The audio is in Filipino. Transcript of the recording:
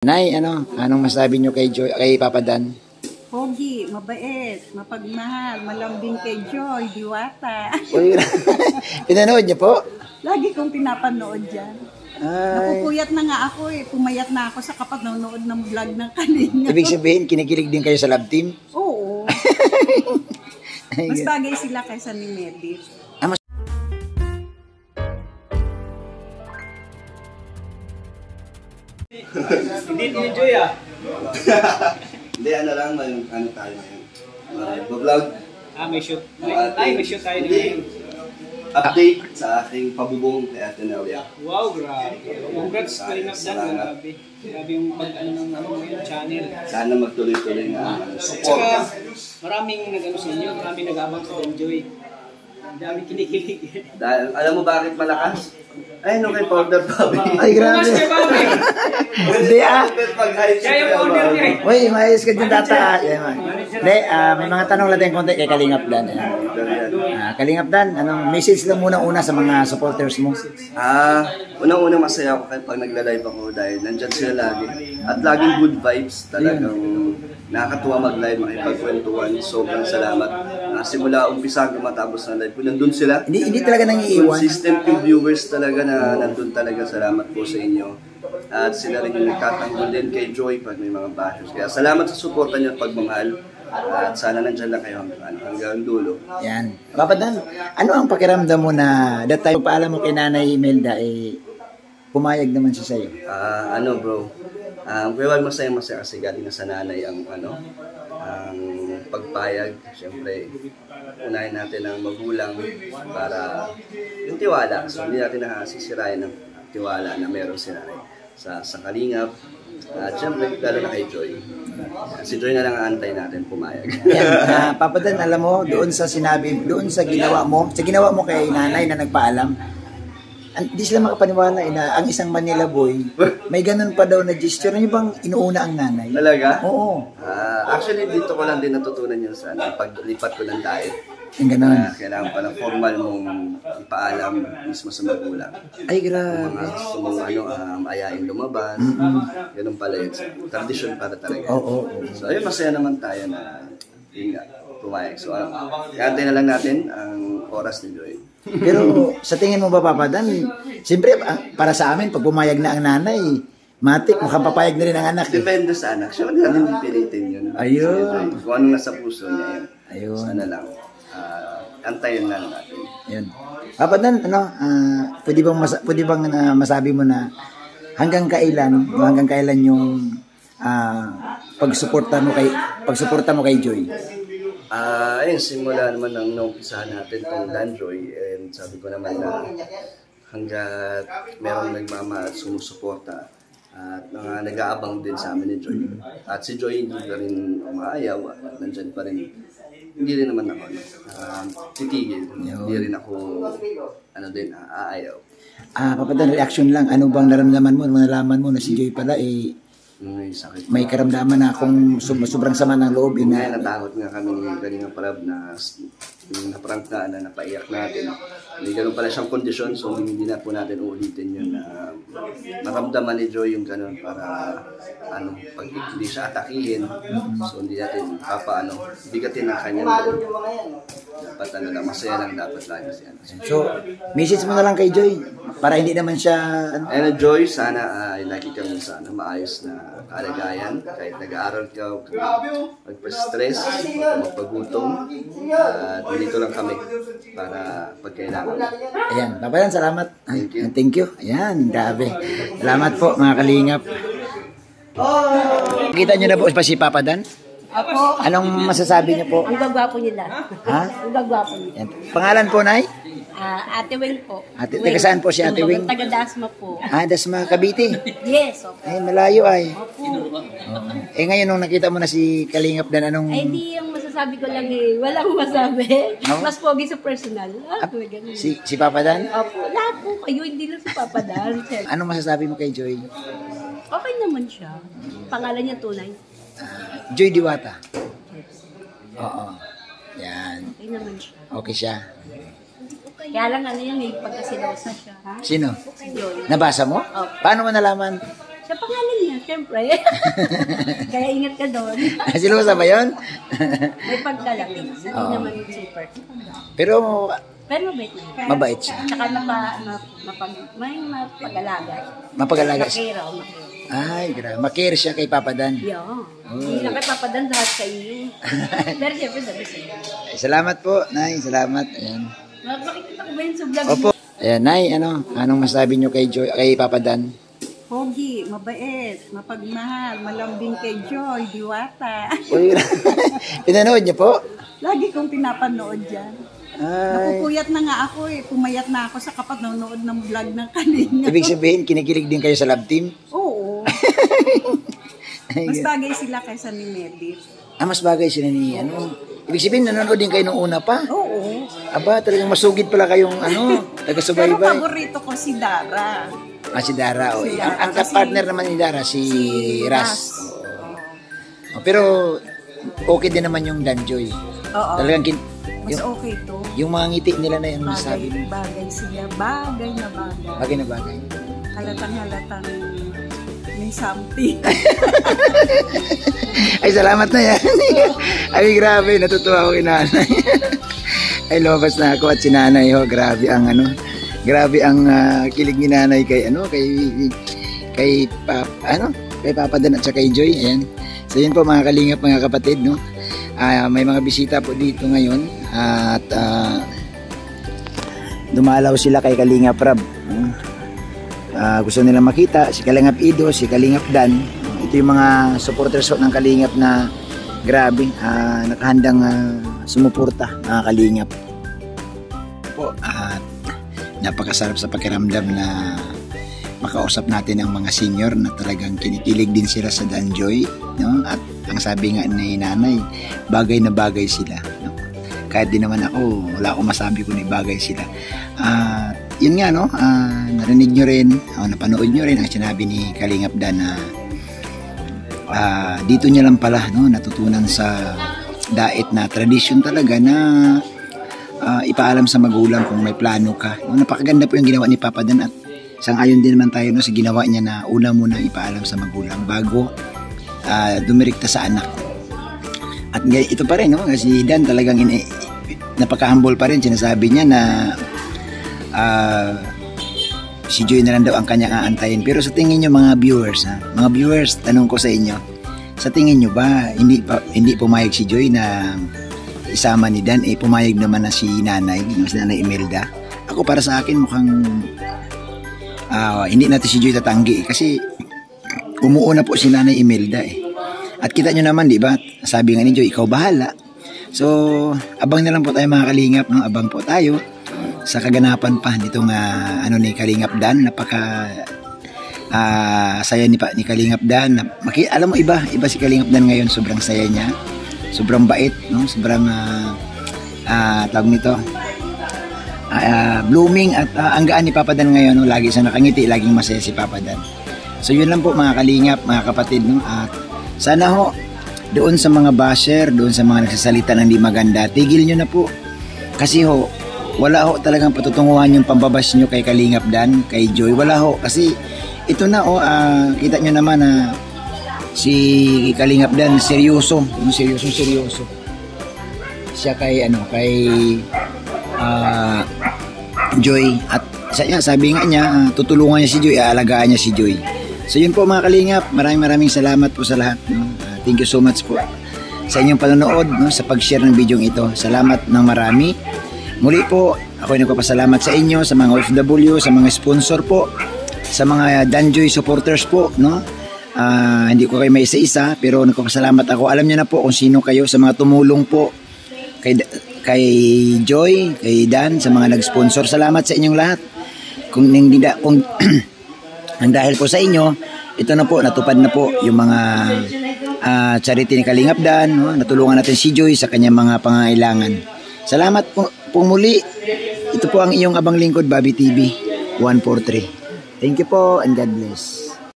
Nay, anong masabi nyo kay Papa Dan? Pogi, mabait, mapagmahal, malambing kay Joy, diwata. Uy, pinanood niyo po? Lagi kong pinapanood dyan. Napupuyat na nga ako eh. Pumayat na ako sa kapanonood ng vlog ng kanina. Ibig sabihin, kinikilig din kayo sa love team? Oo. Mas bagay sila kaysa ni Medit. Hindi ni-enjoy ah. Hindi, ano lang, ano tayo ngayon. Vlog. May shoot. May shoot tayo ngayon. Update sa aking pabubong kay Ate Nelia. Wow, grabe. Congrats kayo na Dan, grabe. Grabe yung pag-ano ng channel. Sana magtuloy-tuloy nga ang Saka support. maraming nag-ano sa inyo, maraming nag-abang sa enjoy. Ang daming kinikilig. Dahil, alam mo bakit malakas? Ay, no kay Powder Bobby. Ay, grabe. Hindi Kaya yung order niya eh. Uy, maayos ka dyan data. Hindi, may mga tanong lang tayong konti kay Kalingap Dan. Kalingap Dan, anong message lang muna sa mga supporters mo? Unang-unang masaya ako pag nagla-live ako dahil nandyan sila lagi. At laging good vibes. Talagang nakakatuwa mag-live, makipagkwentuhan. Sobrang salamat. Simula umpisa hanggang matapos ng live ko, nandun sila. Hindi talaga nangiiwan. Consistent yung viewers talaga na nandun talaga. Salamat po sa inyo. At sila rin yung nagtatanggol din kay Joy pag may mga bashers. Kaya salamat sa suporta niyo at pagmamahal. At sana nandyan lang kayo hanggang dulo. Yan. Papa Dan, ano ang pakiramdam mo na that time paalam mo kay Nanay Imelda pumayag naman siya sa'yo? Bro, kaya masaya kasi galing na sa nanay ang pagpayag. Siyempre, unahin natin ang magulang para yung tiwala. So, hindi natin nasisirayan ng tiwala na meron si nanay sa Kalingap. At siyempre, lalo na kay Joy. Si Joy na lang ang antay natin pumayag. Yan. Papa Dan, alam mo, doon sa ginawa mo kay nanay na nagpaalam, hindi sila makapaniwala na ang isang Manila boy, may ganun pa daw na gesture. Ano bang inuuna ang nanay? Talaga? Oo. Actually, dito ko lang din natutunan yun sa paglipat ko ng diet. Yung ganun. Kailangan pala formal mong ipaalam mismo sa magulang. Ay, grabe. Mga gusto mong ayain lumabas. Ganun pala yun. Tradition para talaga. Oo. So, ayun, masaya naman tayo na yun nga, pumayag. So, kantay na lang natin ang oras ni Joy. Pero sa tingin mo ba, Papa Dan, siyempre para sa amin, pag pumayag na ang nanay, matik, mukhang papayag na rin ang anak. Depende sa anak. Siya hindi natin pipilitin yun. Ayun. Kung ano nasa puso niya yun. Ayun. Sana lang. Antayin lang natin. Ayun. Papa Dan, pwede bang masabi mo na hanggang kailan yung pagsuporta mo kay Joy? Ayun, simula naman ng naumpisahan natin itong Landjoy, and sabi ko naman na hanggat merong sumusuporta at mga nag-aabang din sa amin ni Joy. At si Joy hindi na rin umaayaw at nandyan pa rin. Hindi rin naman ako titigil. Hindi rin ako aayaw. Papa Dan, reaction lang. Ano bang naramdaman mo nung nalaman mo na si Joy pala may karamdaman na kung sobrang sama ng loob? Natakot nga kami ni Kalingap Rab na naprank na napaiyak natin. Hindi ganun pala siyang kondisyon, so hindi na po natin uulitin yun na maramdaman ni Joy yung ganun para pag hindi siya atakihin, so hindi natin bigatin ang kanyang loob. Dapat masaya lang dapat lagi siya. So, message mo na lang kay Joy para hindi naman siya Joy, sana lagi kami maayos na kalagayan, kahit nag-aaral ka, magpa-stress, magpagutom, at dito lang kami para pagkailangan. Ayan, Papa Dan, salamat. Thank you. Ayan, grabe. Salamat po, mga Kalingap. Kita nyo na po si Papa Dan? Apo. Anong masasabi niyo po? Ang gagwapo nila. Ha? Ang gagwapo nila. Yan. Pangalan po, Nay? Ate Wing po. Taga saan po si Ate Wing? Taga Dasma po. Dasma, Cavite? Yes. Okay. Ay, malayo ay. Opo. Ngayon nung nakita mo na si Kalingap Dan, anong... Ay, di yung masasabi ko lang walang masabi. Mas pogi sa personal. Ganun. Si Papa Dan? Opo. Lahat po kayo, hindi lang si Papa Dan. Anong masasabi mo kay Joy? Okay naman siya. Pangalan niya tunay. Joy Diwata. Oo. Yan. Okay naman siya. Okay siya. Kaya lang pagkasilosa siya. Sino? Si Joy. Nabasa mo? Opo. Paano mo nalaman? Sa pangalan niya, syempre. Kaya ingat ka doon. Silosa ba yun? May pagkalapit. Hindi naman super. Pero Pero mabait naman. mabait siya. Tsaka may mapag-alaga. Mapag-alaga siya. Makira o makira. Ay, grabe. Makir siya kay Papa Dan. Yan. Hindi lang kay papadan lahat sa iyo. Pero syempre sabi sa'yo. Ay, salamat po, Nay. Salamat. Ayan. Makikita ko ba yun sa vlog Opo. Ayan, Nay, anong masabi niyo kay Papa Dan? Pogi, mabait, mapagmahal, malambing kay Joy, diwata. Uy, pinanood niyo po? Lagi kong pinapanood dyan. Ay. Napupuyat na nga ako eh. Pumayat na ako sa kapanonood ng vlog ng kanina. Ibig sabihin, kinikilig din kayo sa love team? Oo. Mas bagay sila kaysa ni Medit. Mas bagay sila ni, Ibig sabihin, nanonood din kayo nung una pa? Oo. Aba, talagang masugid pala kayong, Pero taga-subaybay. paborito ko si Dara. Si Dara, o. Si Dara, Ang kasi- partner naman ni Dara, si Ras. Pero, okay din naman yung Danjoy. Oo. Talagang, Mas okay to. yung mga ngiti nila na yung sabi Bagay, bagay sila. Bagay na bagay. bagay na bagay. Halatang may something. Ay, salamat na yan. Ay, grabe, natutuwa ako kay nanay. Ay, lumabas na ako at si nanay, grabe ang grabe ang kilig ni nanay kay kay Papa Dan at saka kay Joy. Ayan. So yun po mga kalingap, mga kapatid, no. May mga bisita po dito ngayon at dumalaw sila kay Kalingap Rab. Gusto nila makita si Kalingap Ido, si Kalingap Dan. Ito yung mga supporters ng Kalingap na grabe, nakahandang sumuporta, mga Kalingap po. At napakasarap sa pakiramdam na makausap natin ang mga senior na talagang kinikilig din sila sa Danjoy, no? At ang sabi nga ni nanay, bagay na bagay sila, no? Kahit din naman ako, wala akong masabi kung bagay sila. Yun nga, no? Narinig nyo rin, napanood nyo rin ang sinabi ni Kalingap Dan na dito niya lang pala, no, natutunan sa dait na tradisyon talaga na ipaalam sa magulang kung may plano ka. No, napakaganda po yung ginawa ni Papa Dan at sang-ayon din naman tayo, no, sa ginawa niya na una muna ipaalam sa magulang bago dumirikta sa anak. At ito pa rin, no, kasi Dan talagang napaka-humble pa rin. Sinasabi niya na si Joy na lang daw ang kanyang aantayin. Pero sa tingin niyo mga viewers, tanong ko sa inyo, sa tingin niyo ba hindi pumayag si Joy na isama ni Dan? Pumayag naman na si Nanay Imelda. Ako, para sa akin, mukhang hindi natin si Joy tatanggi kasi umuuna po si Nanay Imelda At kita nyo naman, di ba? Sabi nga ni Joy, ikaw bahala. So, abang na lang po tayo mga Kalingap, no? Abang po tayo sa kaganapan pa nitong ni Kalingap Dan. Napaka saya ni Kalingap Dan. Alam mo, iba si Kalingap Dan ngayon. Sobrang saya niya. Sobrang bait, no? Sobrang tawag nito, blooming at ang gaan ni Papa Dan ngayon, no? Lagi siya nakangiti, laging masaya si Papa Dan. So yun lang po mga Kalingap, mga kapatid, no? At sana ho, doon sa mga basher, doon sa mga nagsasalita ng di maganda, tigil nyo na po. Kasi ho, wala ho talagang patutunguhan yung pambabash nyo kay Kalingap Dan, kay Joy. Wala ho. Kasi ito na kita nyo naman na si Kalingap Dan, seryoso. Seryoso. Siya kay Joy. At sabi nga niya, tutulungan niya si Joy, aalagaan niya si Joy. So yun po mga Kalingap, maraming salamat po sa lahat, no? Thank you so much po sa inyong panonood, no, sa pag-share ng video ito. Salamat ng marami. Muli po, ako ay nagpapasalamat sa inyo, sa mga OFW, sa mga sponsor po, sa mga Danjoy supporters po, no? Hindi ko kayo may isa-isa, pero nagpapasalamat ako. Alam niyo na po kung sino kayo, sa mga tumulong po kay Joy, kay Dan, sa mga nag-sponsor. Salamat sa inyong lahat. Kung ang dahil po sa inyo, ito na po, natupad na po yung mga charity ni Kalingap Dan, no? Natulungan natin si Joy sa kanyang mga pangangailangan. Salamat po muli. Ito po ang iyong abang lingkod, Bobby TV 143. Thank you po and God bless.